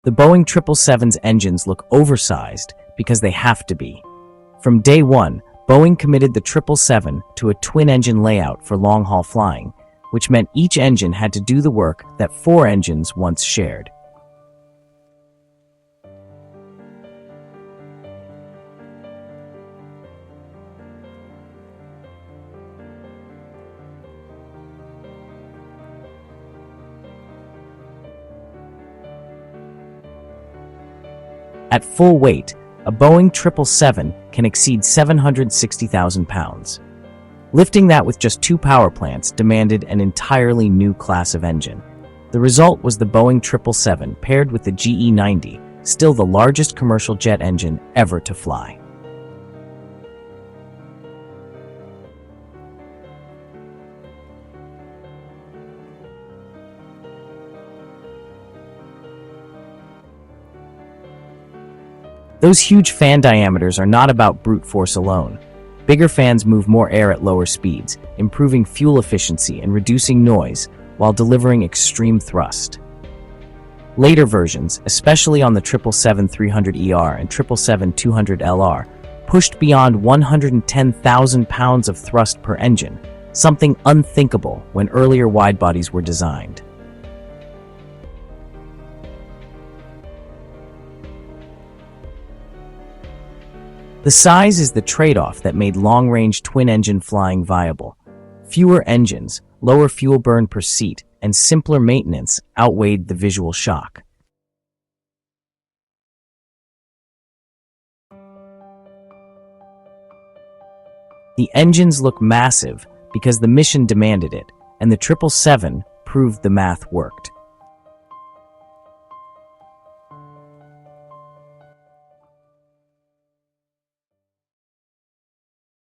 The Boeing 777's engines look oversized because they have to be. From day one, Boeing committed the 777 to a twin-engine layout for long-haul flying, which meant each engine had to do the work that 4 engines once shared. At full weight, a Boeing 777 can exceed 760,000 pounds. Lifting that with just 2 power plants demanded an entirely new class of engine. The result was the Boeing 777 paired with the GE90, still the largest commercial jet engine ever to fly. Those huge fan diameters are not about brute force alone. Bigger fans move more air at lower speeds, improving fuel efficiency and reducing noise while delivering extreme thrust. Later versions, especially on the 777-300ER and 777-200LR, pushed beyond 110,000 pounds of thrust per engine, something unthinkable when earlier widebodies were designed. The size is the trade-off that made long-range twin-engine flying viable. Fewer engines, lower fuel burn per seat, and simpler maintenance outweighed the visual shock. The engines look massive because the mission demanded it, and the 777 proved the math worked.